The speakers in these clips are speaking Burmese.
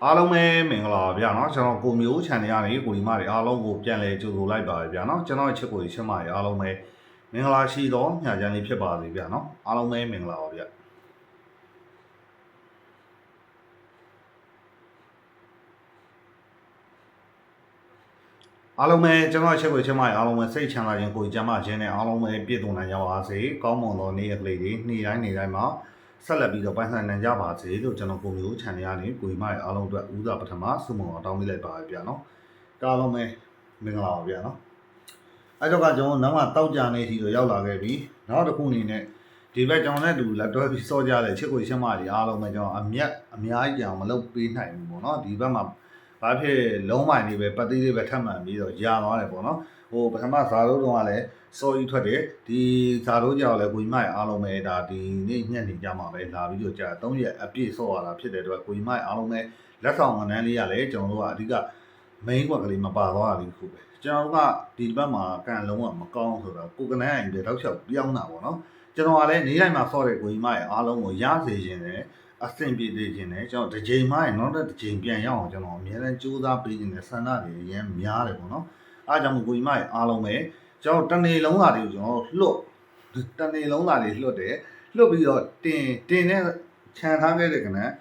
အားလုံးပဲမင်္ဂလာပါဗျာเนาะကျွန်တော်ကိုမျိုး channel ကနေကိုဒီမတွေအားလုံးကိုပြန်လဲကြိုဆိုလိုက်ပါဗျာเนาะကျွန်တော်ရဲ့ချစ်ကိုရှင်းမတွေအားလုံးပဲမင်္ဂလာရှိသောညချမ်းလေးဖြစ်ပါစေဗျာเนาะအားလုံးပဲမင်္ဂလာပါဗျာအားလုံးပဲကျွန်တော်ချစ်ကိုရှင်းမတွေအားလုံးပဲစိတ်ချမ်းသာခြင်းကိုကြမ်းမှခြင်းနဲ့အားလုံးပဲပြည့်စုံနိုင်ကြပါစေကောင်းမွန်သောနေ့ရက်လေးတွေနေ့တိုင်းမှာဆက်လက်ပြီးတော့ပိုင်ဆိုင်နိုင်ကြပါစေလို့ကျွန်တော်ကိုမျိုး channel ကနေကိုဒီမတွေအားလုံးအတွက်ဦးစားပထမဆုမွန်အောင်တောင်းပေးလိုက်ပါဗျာเนาะအားလုံးပဲမင်္ဂလာပါဗျာเนาะအဲ့တော့ကကျွန်တော်နောက်မှတောက်ကြနေစီတော့ရောက်လာခဲ့ပြီနောက်တစ်ခုအနေနဲ့ဒီဘက်ကျွန်တော်နဲ့တူလက်တွဲပြီးစောကြတယ်ချစ်ကိုရှင်းမကြီးအားလုံးပဲကျွန်တော်အများကြီးကြောင်မလုပ်ပေးနိုင်ဘူးပေါ့နော်ဒီဘက်မှာဘာဖြစ်လုံးမိုင်လေးပဲပတ်သေးလေးပဲထပ်မှန်ပြီးတော့ရာသွားတယ်ပေါ့နော်ဟိုပထမဇာတို့တုန်းကလည်းစောကြီးထွက်တယ်ဒီဇာတို့ကြောက်လည်းကိုကြီးမအားလုံးပဲဒါဒီနေ့ညက်နေကြမှာပဲလာပြီးတော့ကြာ3ရက်အပြည့်စောရတာဖြစ်တဲ့အတွက်ကိုကြီးမအားလုံးပဲလက်ဆောင်ငန်းလေးရလဲကျွန်တော်တို့ကအဓိက main ကွက်ကလေးမပါသွားတာလေးခုပဲကျွန်တော်တို့ကဒီဘက်မှာကန်လုံးဝမကောင်းဆိုတော့ကိုကနန်းအိမ်ပဲတောက်လျှောက်ပြောင်းတာပေါ့နော်ကျွန်တော်ကလည်းနေတိုင်းမှာဆော့တဲ့ကိုကြီးမရဲ့အားလုံးကိုရစေခြင်းနဲ့အဆင်ပြေစေခြင်းနဲ့ကျွန်တော်တစ်ချိန်မှရင်နောက်တစ်ချိန်ပြန်ရအောင်ကျွန်တော်အများနဲ့ကြိုးစားပေးခြင်းနဲ့ဆန္ဒတွေအရင်များတယ်ပေါ့နော်အားကြောင့်ကိုကြီးမရဲ့အားလုံးပဲကျွန်တော်တနေ့လုံးသားတွေကိုကျွန်တော်လွတ်တနေ့လုံးသားတွေလွတ်တယ်လွတ်ပြီးတော့တင်နဲ့ခြံထားခဲ့တဲ့ကနန်း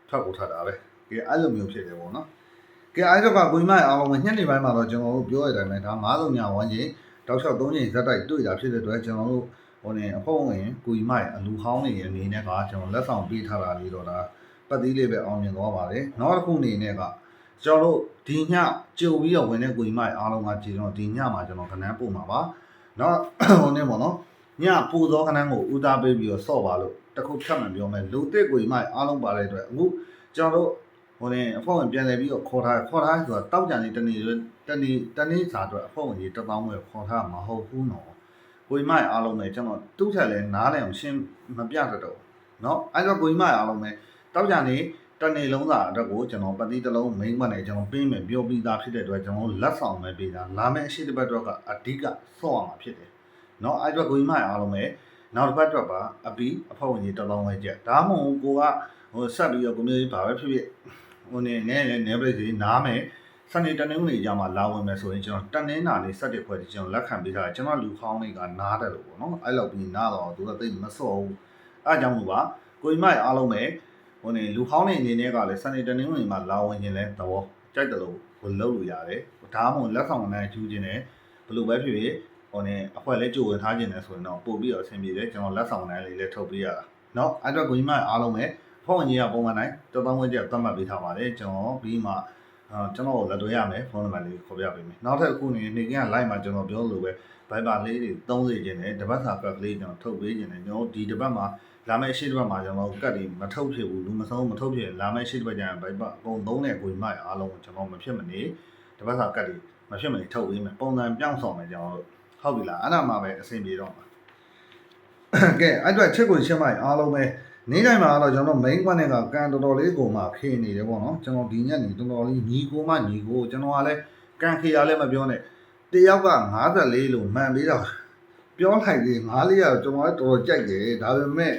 ထွက်ကိုထွက်တာပဲဒီအဲ့လိုမျိုးဖြစ်တယ်ပေါ့နော်ကဲအဲ့တော့ကကိုကြီးမရဲ့အားလုံးပဲညနေပိုင်းမှာတော့ကျွန်တော်တို့ပြောရတဲ့အတိုင်းပဲဒါ90ညဝန်းကျင်တောက်လျှောက်3ချိန်ဇက်တိုက်တွေ့တာဖြစ်တဲ့အတွက်ကျွန်တော်တို့ဟိုနေအဖို့ဝင်ကိုကြီးမရဲ့အလူဟောင်းနေရဲ့အနေနဲ့ကကျွန်တော်လက်ဆောင်ပေးထားတာလေးတော့ဒါပတ်သီးလေးပဲအောင်မြင်သွားပါတယ်နောက်တစ်ခုအနေနဲ့ကကျွန်တော်တို့ဒီညကြုံပြီးတော့ဝင်တဲ့ကိုကြီးမရဲ့အားလုံးကကြည်တော့ဒီညမှာကျွန်တော်ခဏန်းပို့မှာပါနောက်ဟိုနေပေါ့နော်ညပို့သောခဏန်းကိုဦးသားပေးပြီးတော့စော့ပါလို့တခုထပ်မှန်ပြောမယ်လူသစ်ကိုကြီးမရဲ့အားလုံးပါတဲ့အတွက်အခုကျွန်တော်တို့ဟိုနေအဖို့ဝင်ပြန်လဲပြီးတော့ခေါ်ထားဆိုတာတောက်ကြံနေတနေ့စာအတွက်အဖို့ဝင်ကြီး1000ပဲခေါ်ထားမှာမဟုတ်ဘူးနော်ကိုကြီးမရဲ့အားလုံးပဲကျွန်တော်သူ့ထက်လဲနားလဲအောင်ရှင်းမပြတတ်တော့เนาะအဲ့တော့ကိုကြီးမရဲ့အားလုံးပဲတောက်ကြံနေတနေ့လုံးစာအတွက်ကိုကျွန်တော်ပတိတစ်လုံး main ဘက်နဲ့ကျွန်တော်ပေးမယ်ပြောပြီးသားဖြစ်တဲ့အတွက်ကျွန်တော်လက်ဆောင်ပဲပေးတာလာမယ့်အရှိတစ်ပတ်တော့ကအဓိကဆော့ရမှာဖြစ်တယ်เนาะအဲ့တော့ကိုကြီးမရဲ့အားလုံးပဲနောက်တစ်ပတ်တော့ပါအပီအဖို့ဝင်ကြီး1000ပဲကြက်ဒါမှမဟုတ်ကိုကဟိုဆက်ပြီးတော့ကိုမျိုးကြီးဘာပဲဖြစ်ဖြစ်ဟိုနေနေပရိစီနားမယ်စနေတနင်္ဂနွေကြမှာလာဝင်မယ်ဆိုရင်ကျွန်တော်တနင်္လာနေ့7ခွဲကျွန်တော်လက်ခံပေးထားတယ်ကျွန်တော်လူခေါင်းလေးကနားတယ်လို့ပေါ့နော်အဲ့လောက်ပြီးနားတော့သူကသိမစော့ဘူးအဲ့ကြောင့်မို့ပါကိုကြီးမရဲ့အားလုံးပဲဟိုနေလူခေါင်းလေးအနေနဲ့ကလည်းစနေတနင်္ဂနွေမှာလာဝင်ရင်လည်းသဘောကြိုက်တယ်လို့ကိုလုပ်လို့ရတယ်ဒါမှမဟုတ်လက်ဆောင်နဲ့ကျူးခြင်းနဲ့ဘယ်လိုပဲဖြစ်ဖြစ်ဟိုနေအခွက်လေးကြိုဝင်ထားခြင်းနဲ့ဆိုရင်တော့ပို့ပြီးတော့အဆင်ပြေတယ်ကျွန်တော်လက်ဆောင်နဲ့လေးလည်းထုတ်ပေးရတာเนาะအဲ့တော့ကိုကြီးမရဲ့အားလုံးပဲဖုန်းကြီးကပုံမှန်တိုင်း1000ဝန်းကျင်သတ်မှတ်ပေးထားပါတယ်ကျွန်တော်ပြီးမှကျွန်တော်လက်တွေ့ရမယ်ဖုန်းနံပါတ်လေးခေါ်ပြပေးမယ်နောက်ထပ်အခုနေကင်းက live မှာကျွန်တော်ပြောလို့ပဲ Viber လေးတွေ30ကျင်တယ်တပတ်စာ pack လေးကျွန်တော်ထုတ်ပေးခြင်းတယ်ကျွန်တော်ဒီတပတ်မှာလာမယ့်ရှေ့တပတ်မှာကျွန်တော်ကတ်တွေမထုတ်ဖြစ်ဘူးလူမဆုံးမထုတ်ဖြစ်လာမယ့်ရှေ့တပတ်ကျရင် Viber အကုန်သုံးတဲ့ကိုကြီးမရဲ့အားလုံးကျွန်တော်မဖြစ်မနေတပတ်စာကတ်တွေမဖြစ်မနေထုတ်ပေးမယ်ပုံစံပြောင်းဆောင်မယ်ကျွန်တော်ဟုတ်ပြီလားအဲ့ဒါမှပဲအဆင်ပြေတော့မှာကဲအဲ့တော့ချစ်ကိုရှင်းမရဲ့အားလုံးပဲနေ့တိုင်းမှာတော့ကျွန်တော် main ကွက်နဲ့ကကန်တော်တော်လေးကိုမှခေနေတယ်ပေါ့နော်ကျွန်တော်ဒီညက်နေတော်တော်လေးညီကိုမှညီကိုကျွန်တော်ကလည်းကန်ခေရလည်းမပြောနဲ့တယောက်က54လို့မှန်ပြီးတော့ပြောလိုက်သေး54ရကျွန်တော်လည်းတော်တော်ကြိုက်တယ်ဒါပေမဲ့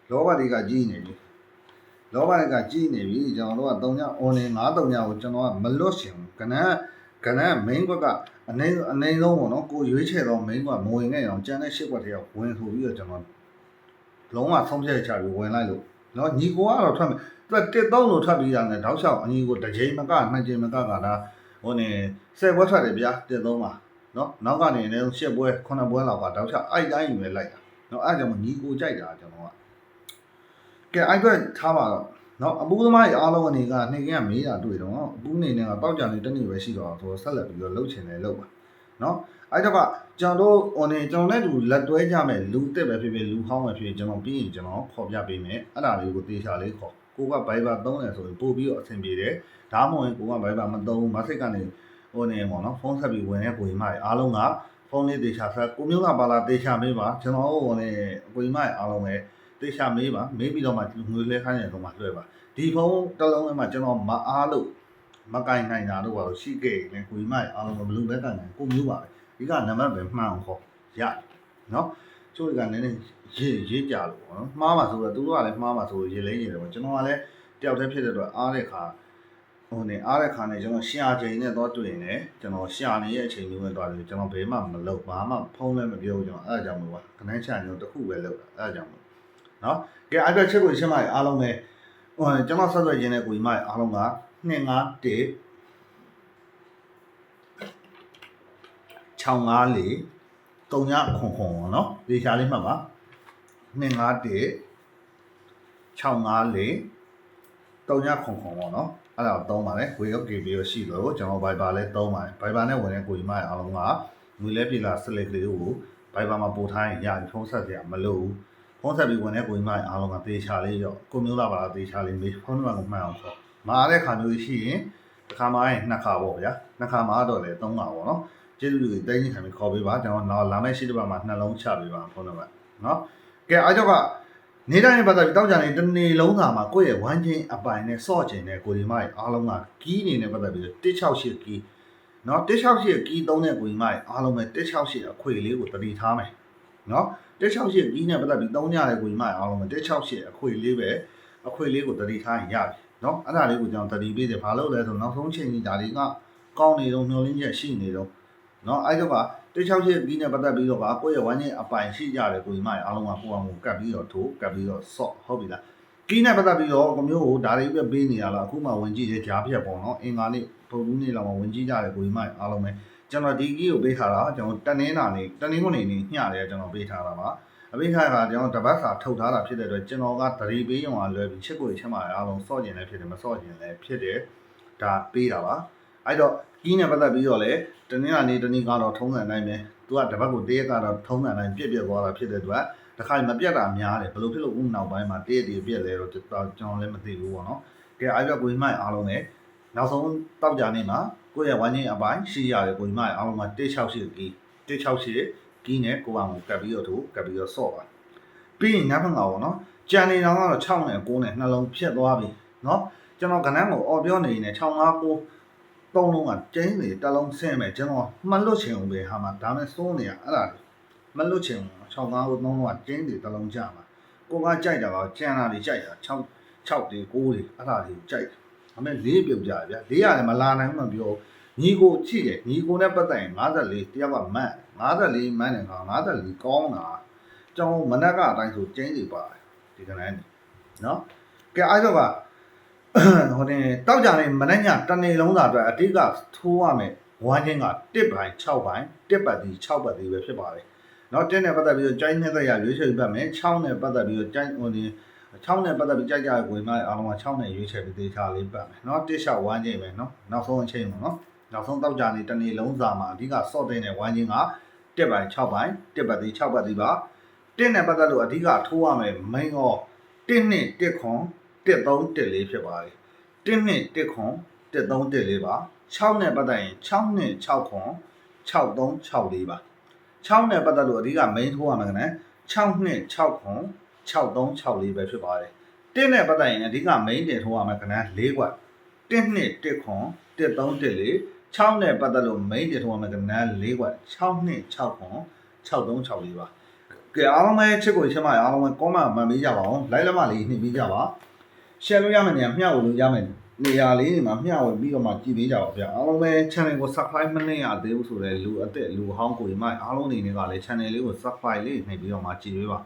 လောဘတွေကကြီးနေပြီလောဘတွေကကြီးနေပြီကျွန်တော်တို့က3ည online 53ညကိုကျွန်တော်ကမလွတ်ရှင်ကနန်း main ကွက်ကအနေဆုံးပေါ့နော်ကိုရွေးချယ်တော့ main ကွက်မဝင်ခဲ့အောင်ကျန်တဲ့8ကွက်တည်းကဝင်ဆိုပြီးတော့ကျွန်တော်လုံးဝဆုံးဖြတ်ချပြီးဝင်လိုက်လို့เนาะညီကိုကတော့ထွက်မယ်သူက13လို့ထွက်ပြီးတာနဲ့တောက်လျှောက်အညီကိုတစ်ချိန်မကနှစ်ချိန်မကကဒါဟိုနေ10ပွဲထွက်တယ်ဗျာ13မှာเนาะနောက်ကနေလည်း10ပွဲ9ပွဲလောက်ကတောက်လျှောက်အဲ့တိုင်းယူပဲလိုက်တာเนาะအဲ့ကြောင့်ညီကိုကြိုက်တာကျွန်တော်ကကဲအဲ့အတွက်ထားပါတော့เนาะအပူသမားကြီးအားလုံးအနေကနှိမ်ကင်းကမေးတာတွေ့တော့အပူနေနဲ့ကတောက်ကြနေတနေ့ပဲရှိတော့ဆိုဆက်လက်ပြီးတော့လှုပ်ချင်တယ်လှုပ်ပါเนาะအဲ့တော့ကကျွန်တော်တို့ဟိုနေကျွန်တော်နဲ့တူလက်တွဲကြမယ်လူတက်ပဲဖြစ်ဖြစ်လူဟောင်းပဲဖြစ်ဖြစ်ကျွန်တော်ပြီးရင်ကျွန်တော်ခေါ်ပြပေးမယ်အဲ့ဒါလေးကိုတေချာလေးခေါ်ကိုက Viber သုံးတယ်ဆိုရင်ပို့ပြီးတော့အဆင်ပြေတယ်ဒါမှမဟုတ်ကိုက Viber မသုံးဘူးမဆိတ်ကနေဟိုနေပေါ့နော်ဖုန်းဆက်ပြီးဝင်တဲ့ကိုကြီးမတွေအားလုံးကဖုန်းလေးတေချာဆက်ကိုမျိုးကပါလာတေချာမေးပါကျွန်တော်ဟိုနေကိုကြီးမတွေအားလုံးပဲတေချာမေးပါမေးပြီးတော့မှငွေလဲခိုင်းတယ်တော့မှလွှဲပါဒီဖုန်းတစ်လုံးထဲမှာကျွန်တော်မအားလို့မကင်နိုင်တာတော့ပါလို့ရှိခဲ့ရင်ကိုကြီးမတွေအားလုံးကဘယ်လိုလဲကင်နိုင်ကိုမျိုးပါပဲဒီကနံပါတ်ပဲမှန်အောင်ခေါ်ရเนาะချို့ကနည်းနည်းရေးကြလို့ပေါ့နော်မှားမှာဆိုတော့သူတို့ကလည်းမှားမှာဆိုရေးလဲရေးတယ်ပေါ့ကျွန်တော်ကလည်း တယောက်တည်းဖြစ်တဲ့အတွက်အားတဲ့ခါအားတဲ့ခါနဲ့ကျွန်တော်ရှာချိန်နဲ့တော့တွေ့နေကျွန်တော်ရှာနေရဲ့အချိန်မျိုးနဲ့တော့ကျွန်တော်ဘယ်မှမလုပ်ဘာမှဖုံးလည်းမပြောကျွန်တော်အဲ့ဒါကြောင့်မလို့ကနန်းချမျိုးတစ်ခုပဲလုပ်တာအဲ့ဒါကြောင့်မလို့နော်ကဲအဲ့ဒါချက်ကိုရှင်းပါရအားလုံးပဲကျွန်တော်ဆက်သွယ်ခြင်းနဲ့ကိုကြီးမအားလုံးက251 654 300နော်ဒီရှာလေးမှတ်ပါ251 654 300ပေါ့နော်အဲ့ဒါသုံးပါလေဝေရောက်ကြည့်ပြီးရှိတော့ကျွန်တော် Viber လဲသုံးပါတယ် Viber နဲ့ဝင်တဲ့ကိုကြီးမအားလုံးကငွေလဲပြည်လာဆက်လက်ကလေးကို Viber မှာပို့ထားရင်ရဖုန်းဆက်စရာမလိုဘူးဖုန်းဆက်ပြီးဝင်တဲ့ကိုကြီးမအားလုံးကသေချာလေးရောကိုမျိုးလာပါလားသေချာလေးမေးဖုန်းနံပါတ်ကိုမှတ်အောင်ခေါ်မာတဲ့ခါမျိုးရှိရင်တစ်ခါမှရင်နှစ်ခါပေါ့ဗျာနှစ်ခါမှတော့လေ3ခါပေါ့နော်ကျေးဇူးတွေတိုင်းကြီးခံပြီးခေါ်ပေးပါကျွန်တော်နောက်လာမယ့်ရှိတစ်ပတ်မှာနှလုံးချပေးပါဖုန်းနံပါတ်နော်ကဲအားကြောင့်ကနေတိုင်းနဲ့ပတ်သက်ပြီးတောက်ကြနေတနေ့လုံးသာမှာကိုယ့်ရဲ့ဝမ်းချင်းအပိုင်နဲ့စော့ချင်တဲ့ကိုဒီမရဲ့အားလုံးကကီးနေနဲ့ပတ်သက်ပြီး168ကီးနော်168ကီးသုံးတဲ့ကိုဒီမရဲ့အားလုံးပဲ168အခွေလေးကိုတတိထားမယ်နော်168ကီးနဲ့ပတ်သက်ပြီးသုံးကြတဲ့ကိုဒီမရဲ့အားလုံးပဲ168အခွေလေးပဲအခွေလေးကိုတတိထားရင်ရပြီနော်အဲ့ဒါလေးကိုကျွန်တော်တတိပေးတယ်ဘာလို့လဲဆိုနောက်ဆုံးချိန်ကြီးဒါလေးကကောင်းနေတော့မျောလင်းချက်ရှိနေတော့နော်အဲ့တော့168ပြီးနဲ့ပတ်သက်ပြီးတော့ကိုယ့်ရဲ့ဝမ်းချင်းအပိုင်ရှိကြတယ်ကိုကြီးမအားလုံးကကိုအောင်ကိုကတ်ပြီးတော့ထိုးကတ်ပြီးတော့ဆော့ဟုတ်ပြီလားကီးနဲ့ပတ်သက်ပြီးတော့ကိုမျိုးကိုဒါလေးပဲပေးနေရလားအခုမှဝင်ကြည့်တဲ့ကြားဖြတ်ပေါ့နော်အင်္ဂါနေ့ပုံဘူးနေ့လောက်မှဝင်ကြည့်ကြတယ်ကိုကြီးမအားလုံးပဲကျွန်တော်ဒီကီးကိုပေးထားတာကျွန်တော်တနင်းခုနေညှတယ်ကျွန်တော်ပေးထားတာပါအပေးထားတာကျွန်တော်တပတ်စာထုတ်ထားတာဖြစ်တဲ့အတွက်ကျွန်တော်ကဒရီပေးရုံကလွယ်ပြီးချစ်ကိုချက်မှအားလုံးဆော့ကျင်လည်းဖြစ်တယ်မဆော့ကျင်လည်းဖြစ်တယ်ဒါပေးတာပါအဲ့တော့ကီးနဲ့ပတ်သက်ပြီးတော့လည်းတနင်္လာနေ့တနေ့ကတော့ထုံးစံတိုင်းပဲသူကတပတ်ကိုတရက်ကတော့ထုံးစံတိုင်းပြက်သွားတာဖြစ်တဲ့အတွက်တစ်ခါမပြက်တာများတယ်ဘယ်လိုဖြစ်လို့ဦးနောက်ပိုင်းမှာတရက်တည်းပြက်လဲတော့ကျွန်တော်လည်းမသိဘူးပေါ့နော်ကဲအားပြကိုကြီးမိုက်အားလုံးလည်းနောက်ဆုံးတောက်ကြနေမှာကိုယ့်ရဲ့ဝမ်းချင်းအပိုင်းရှိရတယ်ကိုကြီးမိုက်အားလုံးက168ကီး168ကီးနဲ့ကိုအောင်ကိုကပ်ပြီးတော့ထိုးကပ်ပြီးတော့ဆော့ပါပြီးရင်ညဖက်ကောင်ပေါ့နော်ကြံနေတော့ကတော့6နဲ့9နဲ့နှလုံးဖြတ်သွားပြီနော်ကျွန်တော်ခဏကိုအော်ပြောနေနေ6 5 9သုံးလုံးကကျင်းနေတစ်လုံးဆင်းမယ်ကျွန်တော်မလွတ်ချင်ဘူးပဲဟာမှာဒါမဲ့စိုးနေရအဲ့ဒါမလွတ်ချင်ဘူး6 5 9 3လုံးကကျင်းနေတစ်လုံးကြမှာကိုကကြိုက်တာပါကျန်တာတွေကြိုက်တာ6တွေ9တွေအဲ့ဒါတွေကြိုက်တယ်ဒါမဲ့4ပြုတ်ကြဗျာ4ရတယ်မလာနိုင်မှပြောညီကိုကြည့်တယ်ညီကိုနဲ့ပတ်သက်ရင်54တယောက်ကမတ်54မတ်နေခါ54ကောင်းတာကျွန်တော်မနက်ကအတိုင်းဆိုကျင်းနေပါတယ်ဒီကနေ့နော်ကဲအဲ့တော့ကဟိုတင်တောက်ကြနေမနေ့ညတနေ့လုံးသာအတွက်အတိတ်ကထိုးရမယ်ဝမ်းချင်းက1ပိုင်း6ပိုင်း1ပတ်ဒီ6ပတ်ဒီပဲဖြစ်ပါတယ်เนาะ1နဲ့ပတ်သက်ပြီးတော့ကြိုင်းနဲ့ရရွေးချယ်ပြီးပတ်မယ်6နဲ့ပတ်သက်ပြီးတော့ကြိုင်းဟိုဒီ6နဲ့ပတ်သက်ပြီးကြိုက်ကြဝင်မအားလုံးက6နဲ့ရွေးချယ်ပြီးသေချာလေးပတ်မယ်เนาะ1လျှောက်ဝမ်းချင်းပဲเนาะနောက်ဆုံးအချိန်ပေါ့เนาะနောက်ဆုံးတောက်ကြနေတနေ့လုံးစာမှာအဓိကစော့တဲ့နဲ့ဝမ်းချင်းက1ပိုင်း6ပိုင်း1ပတ်ဒီ6ပတ်ဒီပါ1နဲ့ပတ်သက်လို့အဓိကထိုးရမယ် main ရော1နဲ့1ခွန်1 3 1 4ဖြစ်ပါတယ်1နဲ့1ခွန်1 3 1 4ပါ6နဲ့ပတ်သက်ရင်6နဲ့6ခွန်6 3 6 4ပါ6နဲ့ပတ်သက်လို့အဓိက main ထိုးရမှာကလည်း6နဲ့6ခွန်6 3 6 4ပဲဖြစ်ပါတယ်1နဲ့ပတ်သက်ရင်အဓိက main တင်ထိုးရမှာကလည်း4ကွက်1နဲ့1ခွန်1 3 1 4 6နဲ့ပတ်သက်လို့ main တင်ထိုးရမှာကလည်း4ကွက်6နဲ့6ခွန်6 3 6 4ပါကဲအားလုံးပဲချစ်ကိုချစ်မအားလုံးပဲ comment မှတ်ပေးကြပါအောင် like လက်မလေးနှိပ်ပေးကြပါ share လို့ရမယ်နေရာမျှဝေလို့ရမယ်နေရာလေးတွေမှာမျှဝေပြီးတော့မှကြည့်ပေးကြပါဗျာအားလုံးပဲ channel ကို subscribe မနှိပ်ရသေးဘူးဆိုတော့လူအသက်လူဟောင်းကိုမိုက်အားလုံးနေနေကလည်း channel လေးကို subscribe လေးနှိပ်ပြီးတော့မှကြည့်ပေးပါ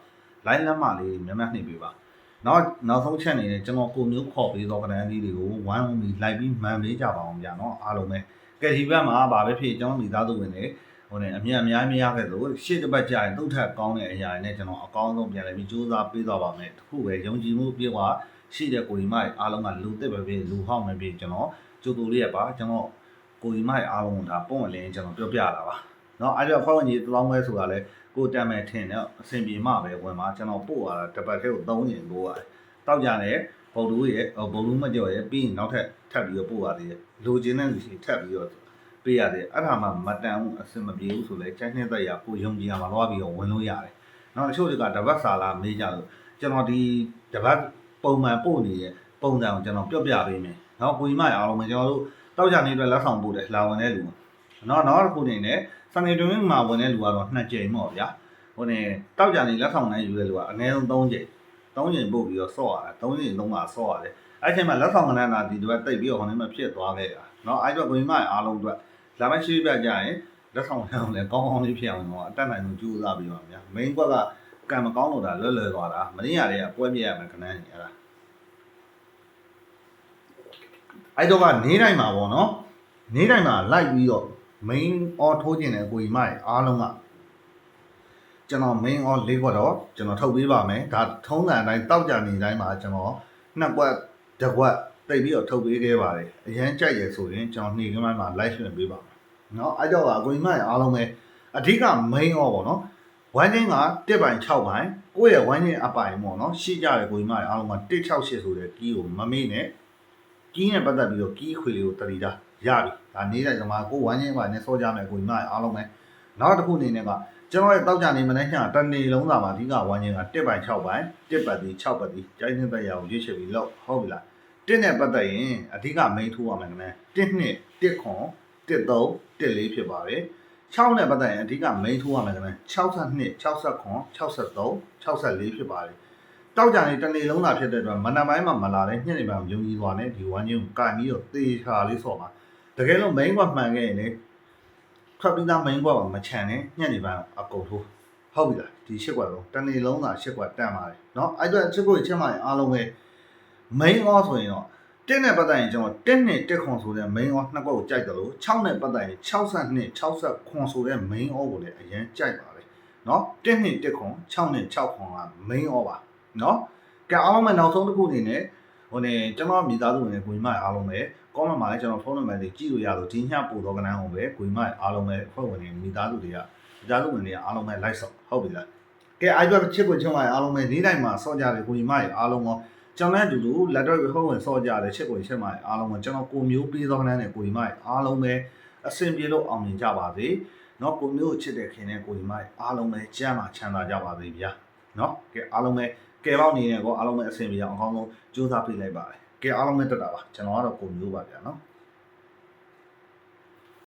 like လက်မလေးများများနှိပ်ပေးပါနောက်ဆုံး channel နဲ့ကျွန်တော်ကိုမျိုးခေါ်ပေးသောကဏ္ဍလေးတွေကိုဝိုင်းဝန်းပြီး like ပြီးမှန်ပေးကြပါအောင်ဗျာနော်အားလုံးပဲကဲဒီဘက်မှာဗာပဲဖြစ်ကျွန်တော်မိသားစုဝင်တွေဟိုနဲ့အမြင်အများမရခဲ့လို့ရှေ့တစ်ပတ်ကြာရင်တုတ်ထက်ကောင်းတဲ့အရာတွေနဲ့ကျွန်တော်အကောင်းဆုံးပြန်လည်ပြီးစူးစမ်းပေးသွားပါမယ်တခုပဲယုံကြည်မှုပြေဝရှိတဲ့ကိုကြီးမအားလုံးကလူသစ်ပဲဖြစ်လူဟောင်းပဲဖြစ်ကျွန်တော်ကြိုးတူလေးရပါကျွန်တော်ကိုကြီးမအားလုံးဒါပုံလင်းကျွန်တော်ပြောပြတာပါเนาะအဲ့တော့ဖောက်ဝင်ကြီးတောင်းပဲဆိုတာလဲကိုတမ်းမဲ့ထင်တော့အဆင်ပြေမှပဲဝင်မှာကျွန်တော်ပို့ရတာတစ်ပတ်ထဲကို3ရင်ပို့ရတယ်တောက်ကြတယ်ဗုဒ္ဓဦးရဲ့ဗုဒ္ဓဦးမကြော်ရဲ့ပြီးရင်နောက်ထပ်ထပ်ပြီးတော့ပို့ရသေးတယ်လိုချင်တဲ့လူရှိထပ်ပြီးတော့ပေးရတယ်အဲ့ဒါမှမတန်ဘူးအဆင်မပြေဘူးဆိုလဲချိုင်းနှစ်သက်ရကိုယုံကြည်ရမှာသွားပြီးတော့ဝင်လို့ရတယ်เนาะတချို့တွေကတပတ်စာလာမေးကြလို့ကျွန်တော်ဒီတပတ်ပုံမှန်ပို့နေတဲ့ပုံစံကိုကျွန်တော်ပြောပြပေးမယ်เนาะကိုကြီးမအားလုံးပဲကျွန်တော်တို့တောက်ကြနေအတွက်လက်ဆောင်ပို့တယ်လာဝင်တဲ့လူနောက်တစ်ခုနေနဲ့စနေတွင်မှာဝင်တဲ့လူကတော့2ကြိမ်ပေါ့ဗျာဟိုနေတောက်ကြနေလက်ဆောင်နိုင်ယူတဲ့လူကအနည်းဆုံး3ကြိမ်ပို့ပြီးတော့ဆော့ရတယ်3ကြိမ်3မှာဆော့ရတယ် အဲ့ချိန်မှာလက်ဆောင်ကဏ္ဍနာဒီတော့တိတ်ပြီးတော့ဟိုနေမှာဖြစ်သွားခဲ့တာเนาะအဲ့တော့ကိုကြီးမအားလုံးအတွက်လာမယ့်ရှိပြကြရင်လက်ဆောင်ကဏ္ဍကိုလည်းကောင်းကောင်းလေးဖြစ်အောင်တော့အတက်နိုင်လို့ကြိုးစားပြီးပါဗျာ main ကွက်ကကံမကောင်းလို့ဒါလွယ်လွယ်သွားတာမင်းရတွေကပွဲပြရမယ်ခဏနေရတာအဲ့တော့ကနေတိုင်းမှာပေါ့နော်နေတိုင်းမှာလိုက်ပြီးတော့ main or ထိုးကျင်တဲ့ကိုကြီးမအားလုံးကကျွန်တော် main or ၄ခွက်တော့ကျွန်တော်ထုတ်ပေးပါမယ်ဒါထုံးစံအတိုင်းတောက်ကြနေတိုင်းမှာကျွန်တော်နှစ်ခွက်တစ်ခွက်တိတ်ပြီးတော့ထုတ်ပေးခဲ့ပါတယ်အရန်ကြိုက်ရဆိုရင်ကျွန်တော်နှီးကမ်းမှာ live ရှင်ပေးပါမယ်เนาะအဲ့တော့ကိုကြီးမအားလုံးပဲအဓိက main or ပေါ့နော်ဝမ်းချင်းက1ပိုင်6ပိုင်ကိုယ့်ရဲ့ဝမ်းချင်းအပိုင်ပေါ့နော်ရှိကြတယ်ကိုကြီးမအားလုံးက168ဆိုတဲ့ကီးကိုမမေ့နဲ့ကီးနဲ့ပတ်သက်ပြီးတော့ကီးခွေလေးကိုတတိတာရပြီဒါနေတိုင်းကမှကိုဝမ်းချင်းပါနဲ့စောကြမယ်ကိုကြီးမအားလုံးပဲနောက်တစ်ခုအနေနဲ့ကကျွန်တော်ရဲ့တောက်ကြနေမနေ့ကတနေ့လုံးသာမှာအဓိကဝမ်းချင်းက1ပိုင်6ပိုင်1ပတ်သေး6ပတ်သေးကျိုင်းနေတဲ့ရအောင်ရွေးချယ်ပြီးလောက်ဟုတ်ပြီလား1နဲ့ပတ်သက်ရင်အဓိက main ထိုးရမယ်ခင်ဗျ1နှစ်1ခွန်1 3 1 4ဖြစ်ပါတယ်6နဲ့ပတ်သက်ရင်အဓိက main ထိုးရမယ်ခင်ဗျ62 69 63 64ဖြစ်ပါတယ်တောက်ကြနေတနေ့လုံးသာဖြစ်တဲ့အတွက်မနက်ပိုင်းမှာမလာတဲ့ညနေပိုင်းယုံကြည်သွားတယ်ဒီဝမ်းချင်းကိုကင်ပြီးတော့သေချာလေးဆော့ပါတကယ်လို့ main ကမှန်ခဲ့ရင်လေထွက်ပြီးသား main ကမချန်နဲ့ညနေပိုင်းအကုန်ထိုးဟုတ်ပြီလားဒီရှစ်ကွက်လုံးတနေ့လုံးသာရှစ်ကွက်တန်ပါတယ်เนาะအဲ့အတွက်ချစ်ကိုချစ်မှရင်အားလုံးပဲ main အောဆိုရင်တော့1နဲ့ပတ်သက်ရင်ကျွန်တော်1နဲ့1ခွန်ဆိုတဲ့ main off နှစ်ခွက်ကိုကြိုက်တယ်လို့6နဲ့ပတ်သက်ရင်62 60ခွန်ဆိုတဲ့ main off ကိုလည်းအရင်ကြိုက်ပါတယ်เนาะ1နဲ့1ခွန်6နဲ့6ခွန်က main off ပါเนาะကဲအားလုံးပဲနောက်ဆုံးတစ်ခုအနေနဲ့ဟိုနေကျွန်တော်မိသားစုဝင်ကိုကြီးမအားလုံးပဲ comment မှာလည်းကျွန်တော်ဖုန်းနံပါတ်တွေကြည့်လို့ရလို့ဒီညပို့တော့ကနန်းအောင်ပဲကိုကြီးမအားလုံးပဲအဖွဲ့ဝင်တွေမိသားစုတွေကမိသားစုဝင်တွေအားလုံးပဲ like ဆော့ဟုတ်ပြီလားကဲအဲ့ဘက်ချစ်ကိုချစ်မအားလုံးပဲနေ့တိုင်းမှာဆော့ကြတယ်ကိုကြီးမအားလုံးရောကျွန်တော်လည်းအတူတူလက်တော့ဟုတ်ဝင်စော့ကြတယ်ချစ်ကိုချစ်မအားလုံးကကျွန်တော်ကိုမျိုးပေးသောခဏနဲ့ကိုကြီးမအားလုံးပဲအဆင်ပြေလို့အောင်မြင်ကြပါစေเนาะကိုမျိုးကိုချစ်တဲ့ခင်နဲ့ကိုကြီးမအားလုံးပဲကြမ်းမှချမ်းသာကြပါစေဗျာเนาะကဲအားလုံးပဲကဲပေါက်နေနေကောအားလုံးပဲအဆင်ပြေအောင်အကောင်းဆုံးကြိုးစားပေးလိုက်ပါတယ်ကဲအားလုံးပဲတက်တာပါကျွန်တော်ကတော့ကိုမျိုးပါဗျာเนาะ